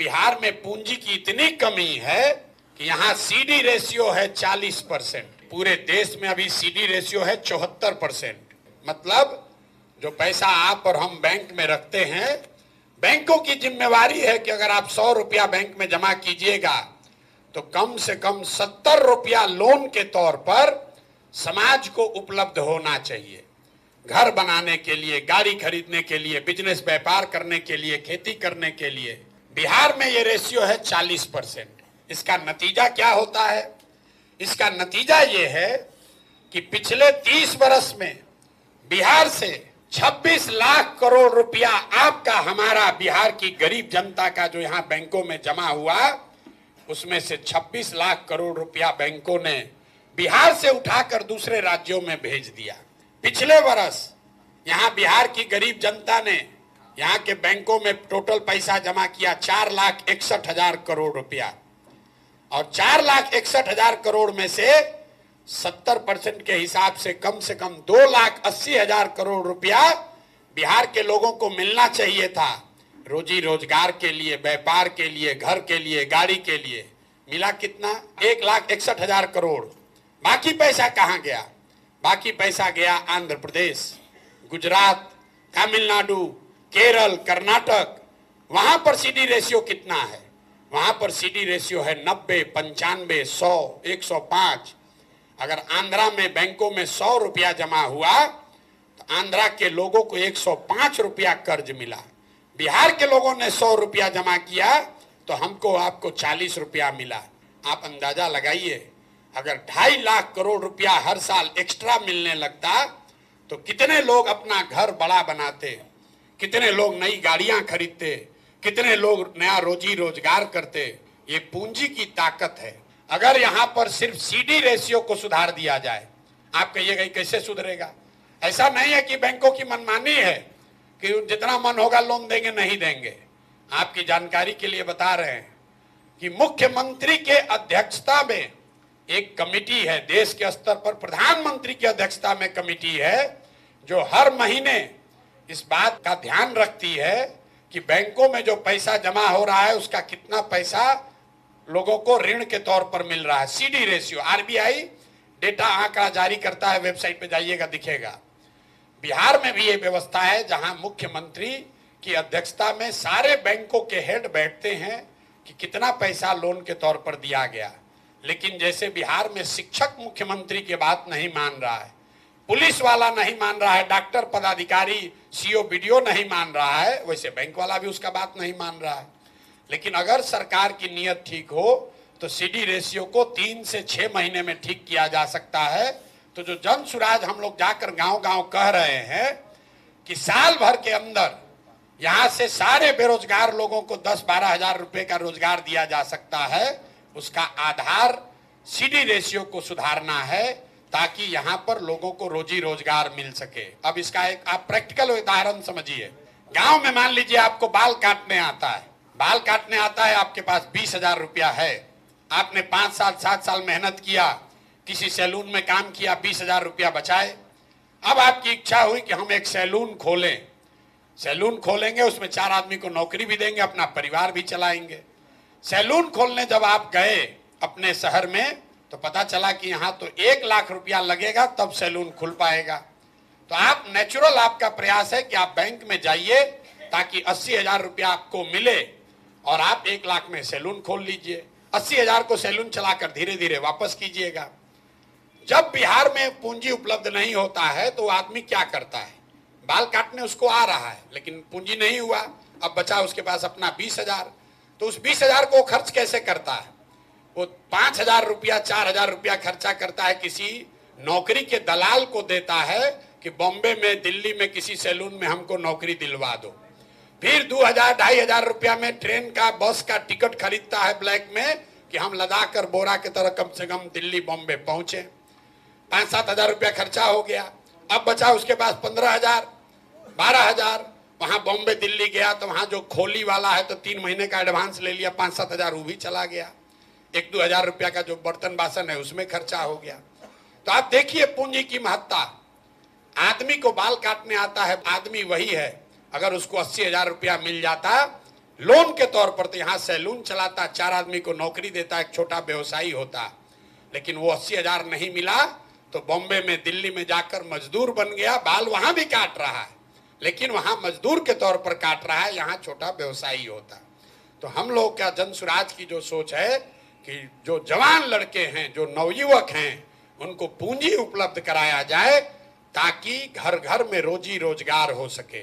बिहार में पूंजी की इतनी कमी है कि यहाँ सीडी रेशियो है 40%। पूरे देश में अभी सीडी रेशियो है 74%। मतलब जो पैसा आप और हम बैंक में रखते हैं, बैंकों की जिम्मेवारी है कि अगर आप 100 रुपया बैंक में जमा कीजिएगा तो कम से कम 70 रुपया लोन के तौर पर समाज को उपलब्ध होना चाहिए। घर बनाने के लिए, गाड़ी खरीदने के लिए, बिजनेस व्यापार करने के लिए, खेती करने के लिए। बिहार में ये रेशियो है 40%। इसका नतीजा क्या होता है? इसका नतीजा ये है कि पिछले 30 वर्ष में बिहार से 26 लाख करोड़ रुपया आपका, हमारा, बिहार की गरीब जनता का जो यहाँ बैंकों में जमा हुआ, उसमें से 26 लाख करोड़ रुपया बैंकों ने बिहार से उठाकर दूसरे राज्यों में भेज दिया। पिछले वर्ष यहाँ बिहार की गरीब जनता ने यहाँ के बैंकों में टोटल पैसा जमा किया 4,61,000 करोड़ रुपया, और 4,61,000 करोड़ में से 70% के हिसाब से कम 2,80,000 करोड़ रुपया बिहार के लोगों को मिलना चाहिए था, रोजी रोजगार के लिए, व्यापार के लिए, घर के लिए, गाड़ी के लिए। मिला कितना? 1,61,000 करोड़। बाकी पैसा कहाँ गया? बाकी पैसा गया आंध्र प्रदेश, गुजरात, तमिलनाडु, केरल, कर्नाटक। वहां पर सीडी रेशियो कितना है? वहां पर सीडी रेशियो है 90, 95, 100, 105। अगर आंध्रा में बैंकों में 100 रुपया जमा हुआ तो आंध्रा के लोगों को 105 रुपया कर्ज मिला। बिहार के लोगों ने 100 रुपया जमा किया तो हमको, आपको 40 रुपया मिला। आप अंदाजा लगाइए, अगर 2.5 लाख करोड़ रुपया हर साल एक्स्ट्रा मिलने लगता तो कितने लोग अपना घर बड़ा बनाते, कितने लोग नई गाड़ियां खरीदते, कितने लोग नया रोजी रोजगार करते। ये पूंजी की ताकत है। अगर यहाँ पर सिर्फ सीडी रेशियो को सुधार दिया जाए, आप कहिएगा कैसे सुधरेगा? ऐसा नहीं है कि बैंकों की मनमानी है कि जितना मन होगा लोन देंगे, नहीं देंगे। आपकी जानकारी के लिए बता रहे हैं कि मुख्यमंत्री के अध्यक्षता में एक कमेटी है, देश के स्तर पर प्रधानमंत्री की अध्यक्षता में कमेटी है, जो हर महीने इस बात का ध्यान रखती है कि बैंकों में जो पैसा जमा हो रहा है उसका कितना पैसा लोगों को ऋण के तौर पर मिल रहा है। सीडी रेशियो, आरबीआई डेटा आंकड़ा जारी करता है, वेबसाइट पे जाइएगा दिखेगा। बिहार में भी ये व्यवस्था है जहां मुख्यमंत्री की अध्यक्षता में सारे बैंकों के हेड बैठते हैं कि कितना पैसा लोन के तौर पर दिया गया। लेकिन जैसे बिहार में शिक्षक मुख्यमंत्री की बात नहीं मान रहा है, पुलिस वाला नहीं मान रहा है, डॉक्टर, पदाधिकारी, सीओ, बीडीओ नहीं मान रहा है, वैसे बैंक वाला भी उसका बात नहीं मान रहा है। लेकिन अगर सरकार की नीयत ठीक हो तो सीडी रेशियो को 3 से 6 महीने में ठीक किया जा सकता है। तो जो जन सुराज हम लोग जाकर गांव-गांव कह रहे हैं कि साल भर के अंदर यहां से सारे बेरोजगार लोगों को 10-12 हजार रुपए का रोजगार दिया जा सकता है, उसका आधार सीडी रेशियो को सुधारना है ताकि यहां पर लोगों को रोजी रोजगार मिल सके। अब इसका एक आप प्रैक्टिकल उदाहरण समझिए। गांव में मान लीजिए आपको बाल काटने आता है, बाल काटने आता है, आपके पास 20,000 रुपया है, आपने 5 साल 7 साल मेहनत किया, किसी सैलून में काम किया, 20,000 रुपया बचाए। अब आपकी इच्छा हुई कि हम एक सैलून खोलें, सैलून खोलेंगे, उसमें 4 आदमी को नौकरी भी देंगे, अपना परिवार भी चलाएंगे। सैलून खोलने जब आप गए अपने शहर में तो पता चला कि यहाँ तो 1 लाख रुपया लगेगा तब सैलून खुल पाएगा। तो आप नेचुरल, आपका प्रयास है कि आप बैंक में जाइए ताकि 80,000 रुपया आपको मिले और आप 1 लाख में सैलून खोल लीजिए। 80,000 को सैलून चलाकर धीरे धीरे वापस कीजिएगा। जब बिहार में पूंजी उपलब्ध नहीं होता है तो आदमी क्या करता है? बाल काटने उसको आ रहा है लेकिन पूंजी नहीं हुआ, अब बचा उसके पास अपना 20,000। तो उस 20,000 को खर्च कैसे करता है? वो 5,000 रुपया, 4,000 रुपया खर्चा करता है, किसी नौकरी के दलाल को देता है कि बॉम्बे में, दिल्ली में किसी सैलून में हमको नौकरी दिलवा दो। फिर 2,000-2,500 रुपया में ट्रेन का, बस का टिकट खरीदता है ब्लैक में कि हम लदा कर बोरा की तरह कम से कम दिल्ली, बॉम्बे पहुंचे। 5-7 हजार रुपया खर्चा हो गया। अब बचा उसके पास 15,000, 12,000। वहां बॉम्बे, दिल्ली गया तो वहां जो खोली वाला है तो 3 महीने का एडवांस ले लिया, 5-7 हजार वो भी चला गया। 1-2 हजार रुपया का जो बर्तन बासन है उसमें खर्चा हो गया। तो आप देखिए पूंजी की महत्ता। आदमी को बाल काटने आता है, आदमी वही है। अगर उसको 80,000 रुपया मिल जाता, लोन के तौर पर तो यहाँ सैलून चलाता, 4 आदमी को नौकरी देता, एक छोटा व्यवसायी होता, लेकिन वो 80,000 नहीं मिला तो बॉम्बे में, दिल्ली में जाकर मजदूर बन गया। बाल वहां भी काट रहा है, लेकिन वहां मजदूर के तौर पर काट रहा है, यहाँ छोटा व्यवसायी होता। तो हम लोग का जन स्वराज की जो सोच है कि जो जवान लड़के हैं, जो नवयुवक हैं, उनको पूंजी उपलब्ध कराया जाए ताकि घर घर में रोजी रोजगार हो सके।